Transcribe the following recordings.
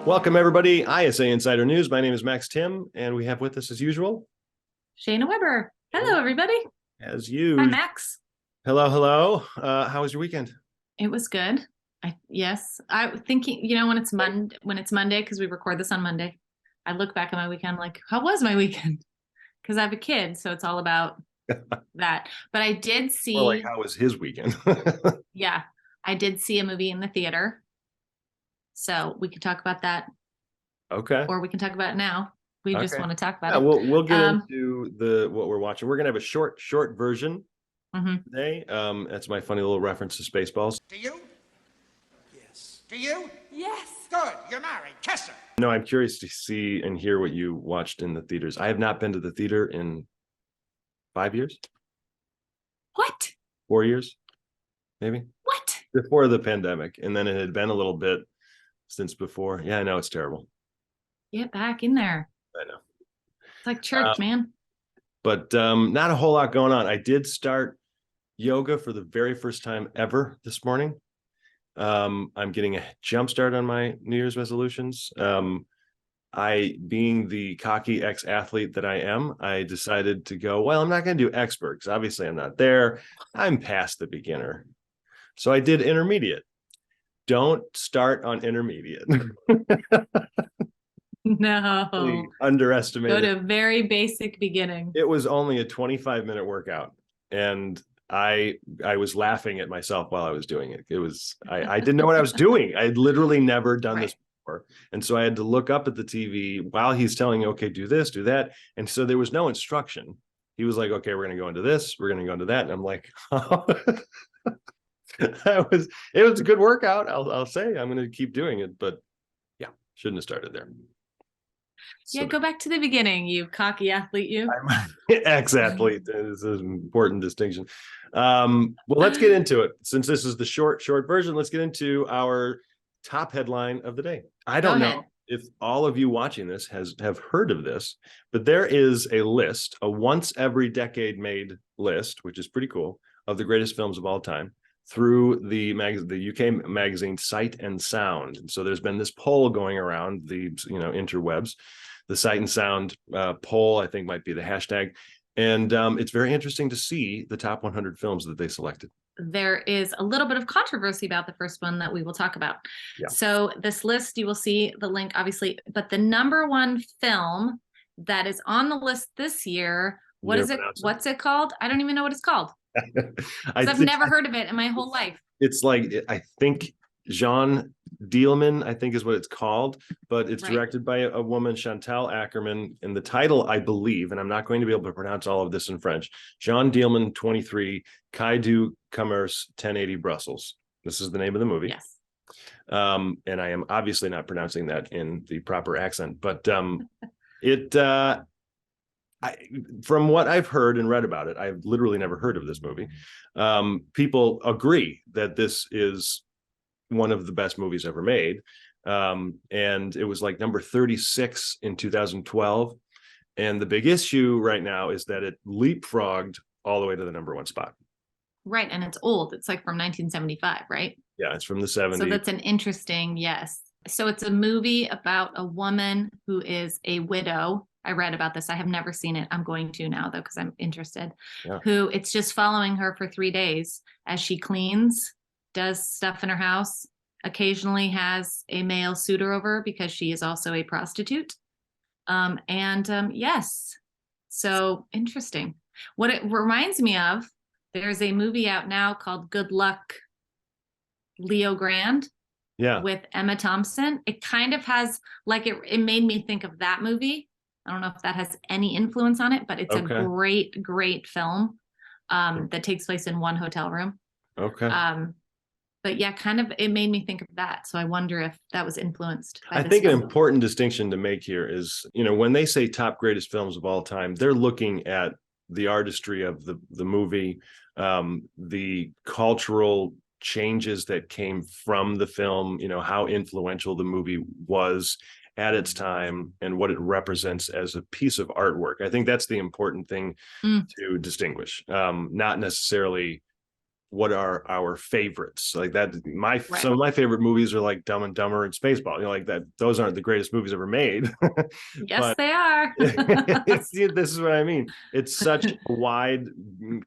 Welcome, everybody. ISA Insider News. My name is Max Tim, and we have with us, as usual, Shayna Weber. Hello, everybody. as you. Hi, Max. Hello, hello. How was your weekend? It was good. I thinking, when it's Monday, because we record this on Monday, I look back at my weekend like, how was my weekend? Because I have a kid, so it's all about that. But I did see. Or like, how was his weekend? Yeah, I did see a movie in the theater. So we could talk about that. Okay. Or we can talk about it now. We just want to talk about it. We'll get into what we're watching. We're gonna have a short version today. That's my funny little reference to Spaceballs. Do you? Yes. Do you? Yes. Good. You're married. Kiss her. No, I'm curious to see and hear what you watched in the theaters. I have not been to the theater in 5 years. What? 4 years, maybe. What? Before the pandemic, and then it had been a little bit since before. Yeah, I know, it's terrible. Get back in there. I know. It's like church, man. But not a whole lot going on. I did start yoga for the very first time ever this morning. I'm getting a jump start on my New Year's resolutions. I, being the cocky ex-athlete that I am, I decided to go, well, I'm not going to do expert because obviously I'm not there. I'm past the beginner. So I did intermediate. Don't start on intermediate. No. Really underestimated. Go to very basic beginning. It was only a 25-minute workout, and I was laughing at myself while I was doing it. It was I didn't know what I was doing. I had literally never done this before, and so I had to look up at the TV while he's telling you, okay, do this, do that, and so there was no instruction. He was like, okay, we're going to go into this, we're going to go into that, and I'm like, oh. It was a good workout. I'll say I'm going to keep doing it, but yeah, shouldn't have started there. Yeah, so, go back to the beginning, you cocky athlete, you. I'm ex-athlete is an important distinction. Well, let's get into it. Since this is the short version, let's get into our top headline of the day. I don't know if all of you watching this have heard of this, but there is a list, a once every decade made list, which is pretty cool, of the greatest films of all time through the UK magazine Sight and Sound. And so there's been this poll going around the interwebs. The Sight and Sound poll, I think, might be the hashtag. And it's very interesting to see the top 100 films that they selected. There is a little bit of controversy about the first one that we will talk about. Yeah. So this list, you will see the link, obviously, but the number one film that is on the list this year, what's it called? I don't even know what it's called. I've never heard of it in my whole life. It's like, I think Jean Dielman, I think is what it's called, but it's directed by a woman, Chantal Ackerman, and the title, I believe, and I'm not going to be able to pronounce all of this in French, Jean Dielman 23, Quai du Commerce 1080 Brussels. This is the name of the movie. Yes. And I am obviously not pronouncing that in the proper accent, but from what I've heard and read about it, I've literally never heard of this movie. People agree that this is one of the best movies ever made. And it was like number 36 in 2012. And the big issue right now is that it leapfrogged all the way to the number one spot. Right. And it's old. It's like from 1975, right? Yeah, it's from the 70s. So that's an interesting, yes. So it's a movie about a woman who is a widow. I read about this. I have never seen it. I'm going to now, though, because I'm interested. Yeah. Who it's just following her for 3 days as she cleans, does stuff in her house, occasionally has a male suitor over because she is also a prostitute. Yes. So interesting. What it reminds me of, there's a movie out now called Good Luck, Leo Grand. Yeah. With Emma Thompson. It kind of has like it made me think of that movie. I don't know if that has any influence on it, but it's a great film that takes place in one hotel room. Okay. But yeah, kind of, it made me think of that. So I wonder if that was influenced by this think film. An important distinction to make here is, when they say top greatest films of all time, they're looking at the artistry of the movie, the cultural changes that came from the film, how influential the movie was at its time and what it represents as a piece of artwork. I think that's the important thing to distinguish. Not necessarily what are our favorites, like that. Right. Some of my favorite movies are like Dumb and Dumber and Spaceball, like that. Those aren't the greatest movies ever made. Yes, but they are. this is what I mean. It's such a wide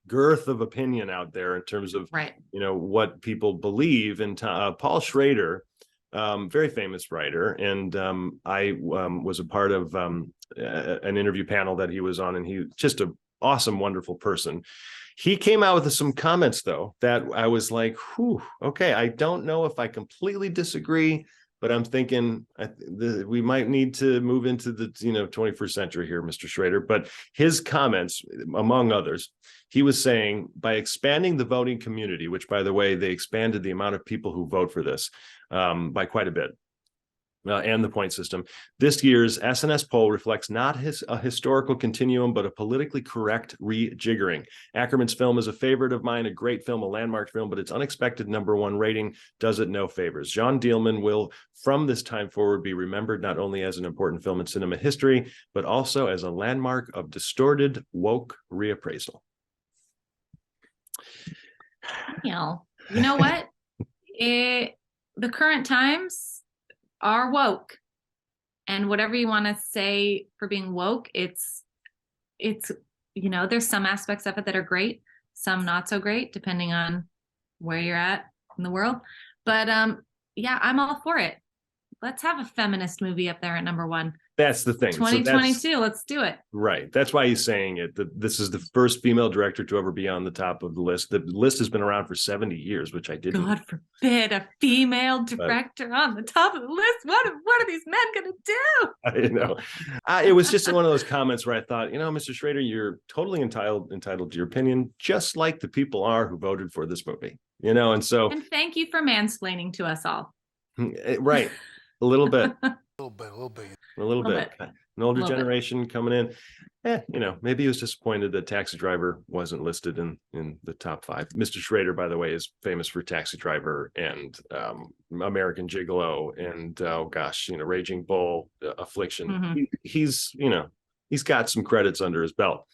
girth of opinion out there in terms of right. What people believe. And Paul Schrader, very famous writer, and I was a part of an interview panel that he was on, and he just an awesome, wonderful person. He came out with some comments, though, that I was like, whew, okay, I don't know if I completely disagree, but I'm thinking we might need to move into the 21st century here, Mr. Schrader. But his comments, among others, he was saying, by expanding the voting community, which, by the way, they expanded the amount of people who vote for this by quite a bit, and the point system. This year's SNS poll reflects not a historical continuum, but a politically correct rejiggering. Ackerman's film is a favorite of mine, a great film, a landmark film, but its unexpected #1 rating does it no favors. Jean Dielman will, from this time forward, be remembered not only as an important film in cinema history, but also as a landmark of distorted, woke reappraisal. You know what? The current times are woke, and whatever you want to say for being woke, it's there's some aspects of it that are great, some not so great, depending on where you're at in the world. But yeah, I'm all for it. Let's have a feminist movie up there at #1. That's the thing. 2022, let's do it. Right. That's why he's saying it. That this is the first female director to ever be on the top of the list. The list has been around for 70 years, which I didn't. God forbid a female director on the top of the list. What are these men going to do? I know. It was just one of those comments where I thought, Mr. Schrader, you're totally entitled to your opinion, just like the people are who voted for this movie. And thank you for mansplaining to us all. Right. A little bit. A little bit. An older generation coming in. Maybe he was disappointed that Taxi Driver wasn't listed in the top 5. Mr. Schrader, by the way, is famous for Taxi Driver and American Gigolo and Raging Bull, Affliction. Mm-hmm. He's got some credits under his belt.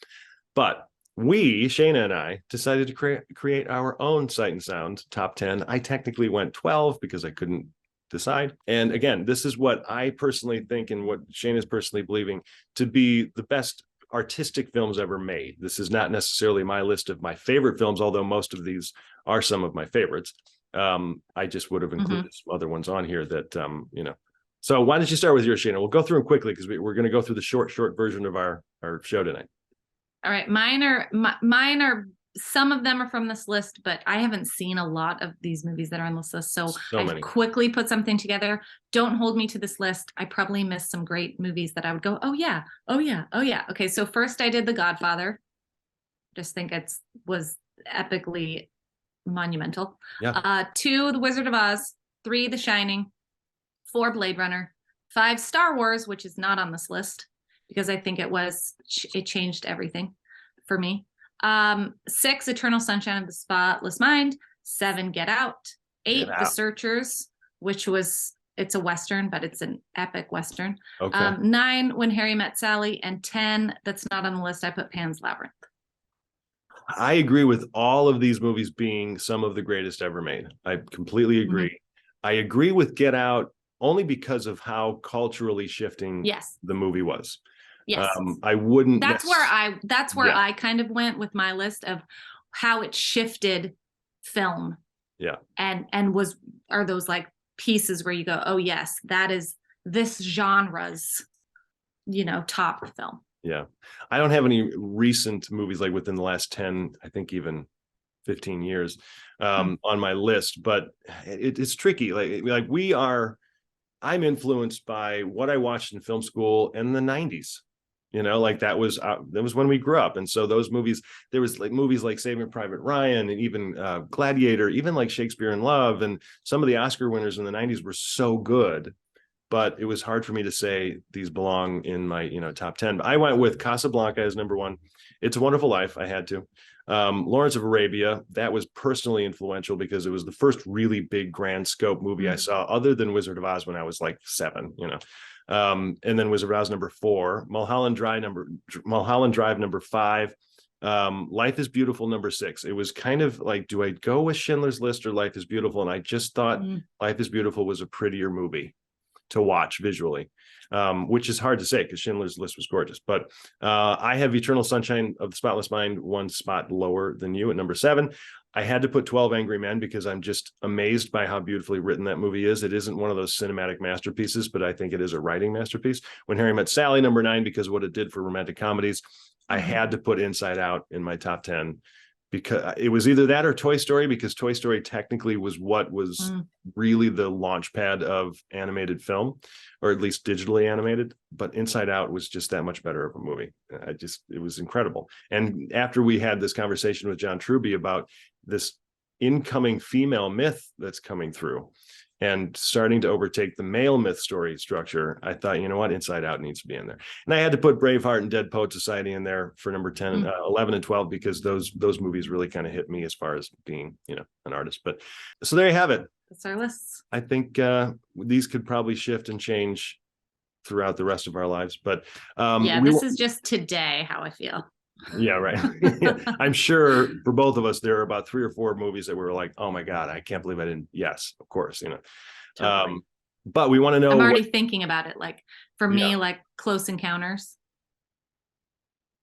But we, Shayna and I, decided to create our own Sight and Sound top 10. I technically went 12 because I couldn't decide. And again, this is what I personally think, and what Shane is personally believing to be the best artistic films ever made. This is not necessarily my list of my favorite films, although most of these are some of my favorites. I just would have included some other ones on here that, So why don't you start with yours, Shayna? We'll go through them quickly because we're going to go through the short version of our show tonight. All right. Mine are some of them are from this list, but I haven't seen a lot of these movies that are on this list. So I've quickly put something together. Don't hold me to this list. I probably missed some great movies that I would go, oh yeah. Okay, so first I did The Godfather. Just think it was epically monumental. Yeah. 2, The Wizard of Oz. 3, The Shining. 4, Blade Runner. 5, Star Wars, which is not on this list because I think it changed everything for me. 6, Eternal Sunshine of the Spotless Mind. 7, Get Out. 8, The Searchers, which it's a Western, but it's an epic Western. Okay. 9, When Harry Met Sally. And 10, that's not on the list, I put Pan's Labyrinth. I agree with all of these movies being some of the greatest ever made. I completely agree. Mm-hmm. I agree with Get Out only because of how culturally shifting the movie was. Yes. I wouldn't. That's where I kind of went with my list of how it shifted film. Yeah. And are those like pieces where you go, oh yes, that is this genre's, top film. Yeah. I don't have any recent movies like within the last 10, I think even 15 years on my list, but it's tricky. Like I'm influenced by what I watched in film school in the 90s. That was when we grew up. And so those movies, there was like movies like Saving Private Ryan and even Gladiator, even like Shakespeare in Love. And some of the Oscar winners in the 90s were so good, but it was hard for me to say these belong in my, top 10. But I went with Casablanca as #1. It's a Wonderful Life. I had to. Lawrence of Arabia, that was personally influential because it was the first really big grand scope movie I saw other than Wizard of Oz when I was like 7, and then Wizard of Oz #4, Mulholland Drive #5, Life is Beautiful, number 6. It was kind of like, do I go with Schindler's List or Life is Beautiful? And I just thought Life is Beautiful was a prettier movie to watch visually, which is hard to say because Schindler's List was gorgeous. But I have Eternal Sunshine of the Spotless Mind one spot lower than you at number 7. I had to put 12 Angry Men because I'm just amazed by how beautifully written that movie is. It isn't one of those cinematic masterpieces, but I think it is a writing masterpiece. When Harry Met Sally, number 9, because of what it did for romantic comedies. I had to put Inside Out in my top 10 because it was either that or Toy Story, because Toy Story technically was what was really the launch pad of animated film, or at least digitally animated. But Inside Out was just that much better of a movie. It was incredible. And after we had this conversation with John Truby about this incoming female myth that's coming through and starting to overtake the male myth story structure, I thought, you know what, Inside Out needs to be in there. And I had to put Braveheart and Dead Poet Society in there for number 10, 11 and 12, because those movies really kind of hit me as far as being, an artist. But so there you have it. That's our lists. I think these could probably shift and change throughout the rest of our lives. But this is just today how I feel. Yeah, right. I'm sure for both of us, there are about 3 or 4 movies that we were like, oh my God, I can't believe I didn't. Yes, of course, Totally. But we want to know. I'm already thinking about it. Like for me, like Close Encounters.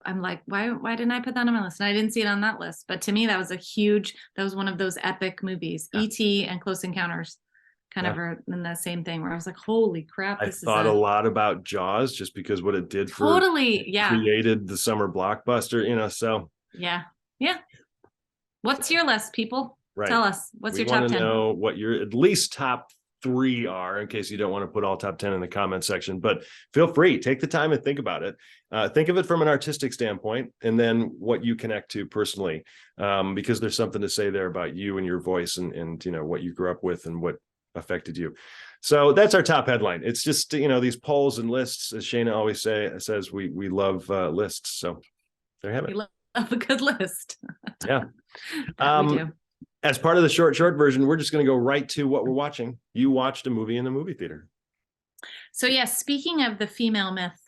I'm like, why didn't I put that on my list? And I didn't see it on that list. But to me, that was one of those epic movies. E.T. and Close Encounters kind of are in the same thing, where I was like, holy crap. I thought a lot about Jaws just because what it did created the summer blockbuster, so. Yeah. What's your list, people? Right. Tell us, what's your top 10? We want to know what your at least top 3 are, in case you don't want to put all top 10 in the comment section, but feel free, take the time and think about it. Think of it from an artistic standpoint, and then what you connect to personally, because there's something to say there about you and your voice and what you grew up with and what affected you. So that's our top headline. It's just, these polls and lists, as Shayna always says, we love lists. So there you have it. We love a good list. Yeah. We do. As part of the short version, we're just going to go right to what we're watching. You watched a movie in the movie theater. So yes, speaking of the female myth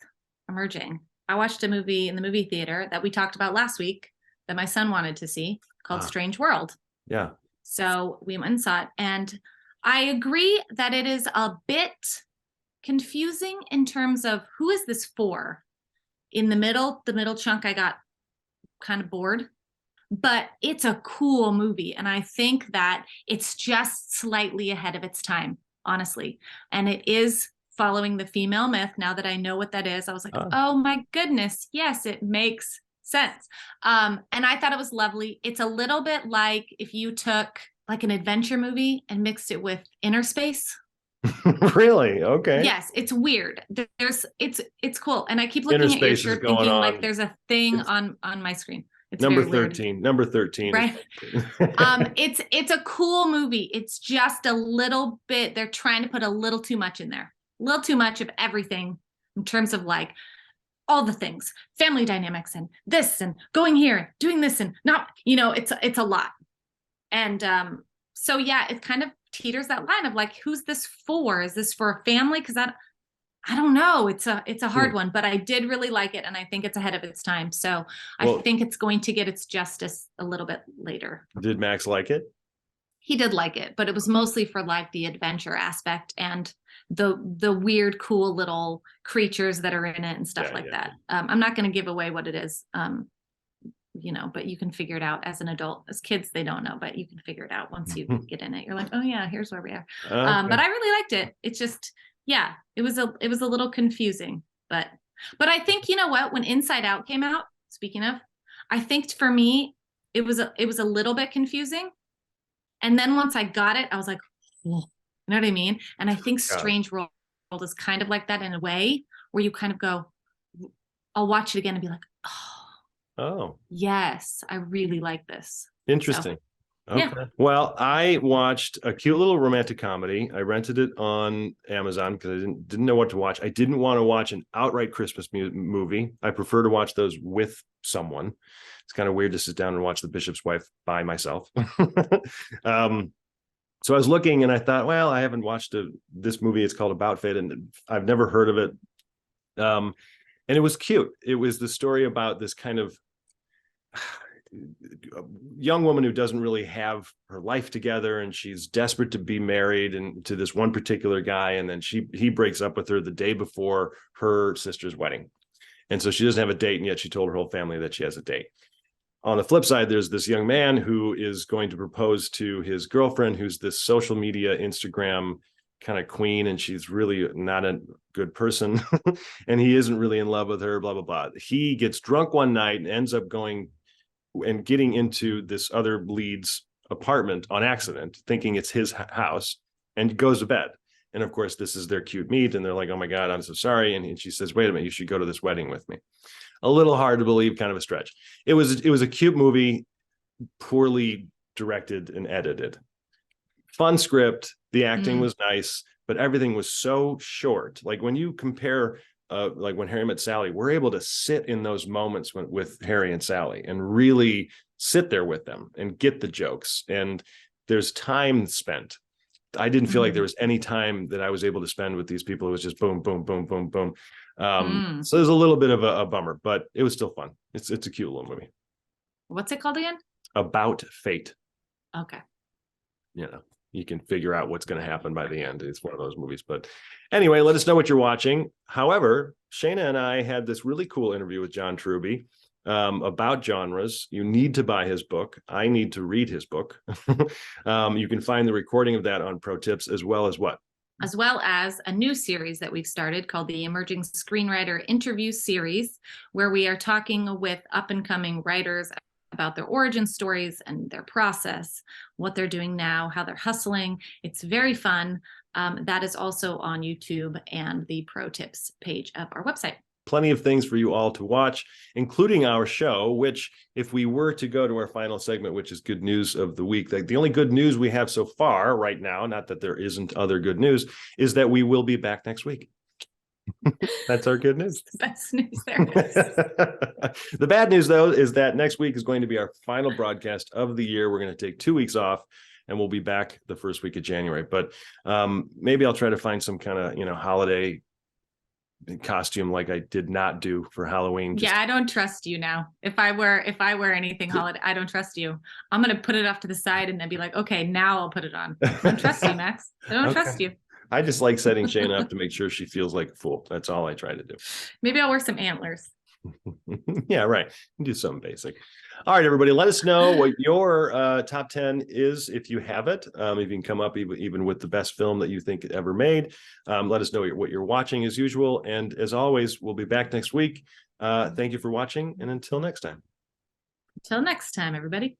emerging, I watched a movie in the movie theater that we talked about last week that my son wanted to see, called Strange World. Yeah. So we went and saw it, and I agree that it is a bit confusing in terms of who is this for. In the middle chunk, I got kind of bored, but it's a cool movie. And I think that it's just slightly ahead of its time, honestly. And it is following the female myth. Now that I know what that is, I was like, oh my goodness. Yes, it makes sense. And I thought it was lovely. It's a little bit like if you took like an adventure movie and mixed it with Inner Space. Really? Okay. Yes, it's weird. It's cool. And I keep looking at your shirt thinking like there's a thing on my screen. It's number 13. Number 13. Right. It's a cool movie. It's just a little bit, they're trying to put a little too much in there. A little too much of everything in terms of like all the things, family dynamics and this and going here, doing this and not, it's a lot. And so yeah, it kind of teeters that line of like, who's this for? Is this for a family? Because I don't know. It's a hard one, but I did really like it, and I think it's ahead of its time. So I think it's going to get its justice a little bit later. Did Max like it? He did like it, but it was mostly for like the adventure aspect and the weird, cool little creatures that are in it and stuff like that. I'm not going to give away what it is. But you can figure it out as an adult. As kids, they don't know, but you can figure it out once you get in it. You're like, oh yeah, here's where we are. Okay. But I really liked it. It's just, it was a little confusing, but I think, you know what, when Inside Out came out, speaking of, I think for me, it was a little bit confusing. And then once I got it, I was like, whoa, you know what I mean? And I think Strange World is kind of like that in a way where you kind of go, I'll watch it again and be like, oh, yes, I really like this. Interesting. Okay. Yeah. Well, I watched a cute little romantic comedy. I rented it on Amazon because I didn't know what to watch. I didn't want to watch an outright Christmas movie. I prefer to watch those with someone. It's kind of weird to sit down and watch The Bishop's Wife by myself. So I was looking and I thought, well, I haven't watched this movie. It's called About Fate, and I've never heard of it. And it was cute. It was the story about this kind of a young woman who doesn't really have her life together, and she's desperate to be married and to this one particular guy, and then he breaks up with her the day before her sister's wedding, and so she doesn't have a date, and yet she told her whole family that she has a date. On the flip side, there's this young man who is going to propose to his girlfriend, who's this social media Instagram kind of queen, and she's really not a good person and he isn't really in love with her, blah blah blah. He gets drunk one night and ends up going and getting into this other lead's apartment on accident, thinking it's his house, and goes to bed. And of course, this is their cute meet, and they're like, oh my God, I'm so sorry. And she says, wait a minute, you should go to this wedding with me. A little hard to believe, kind of a stretch. It was a cute movie, poorly directed and edited. Fun script, the acting was nice, but everything was so short. Like when you compare like When Harry Met Sally, we're able to sit in those moments with Harry and Sally and really sit there with them and get the jokes. And there's time spent. I didn't feel like there was any time that I was able to spend with these people. It was just boom, boom, boom, boom, boom. So there's a little bit of a bummer, but it was still fun. It's a cute little movie. What's it called again? About Fate. Okay. You know, you can figure out what's going to happen by the end. It's one of those movies. But anyway, let us know what you're watching. However, Shayna and I had this really cool interview with John Truby about genres. You need to buy his book. I need to read his book. You can find the recording of that on Pro Tips, as well as what? As well as a new series that we've started called the Emerging Screenwriter Interview Series, where we are talking with up-and-coming writers about their origin stories and their process, what they're doing now, how they're hustling. It's very fun. That is also on YouTube and the Pro Tips page of our website. Plenty of things for you all to watch, including our show, which if we were to go to our final segment, which is good news of the week, like the only good news we have so far right now, not that there isn't other good news, is that we will be back next week. That's our good news. The best news there is. The bad news, though, is that next week is going to be our final broadcast of the year. We're going to take 2 weeks off, and we'll be back the first week of January. But maybe I'll try to find some kind of, holiday costume like I did not do for Halloween. Yeah, I don't trust you now. If I wear anything holiday, I don't trust you. I'm going to put it off to the side and then be like, okay, now I'll put it on. I don't trust you, Max. I don't trust you. I just like setting Shayna up to make sure she feels like a fool. That's all I try to do. Maybe I'll wear some antlers. Yeah, right. Do something basic. All right, everybody, let us know what your top 10 is, if you have it. If you can come up even with the best film that you think ever made. Let us know what you're watching as usual. And as always, we'll be back next week. Thank you for watching. And until next time. Until next time, everybody.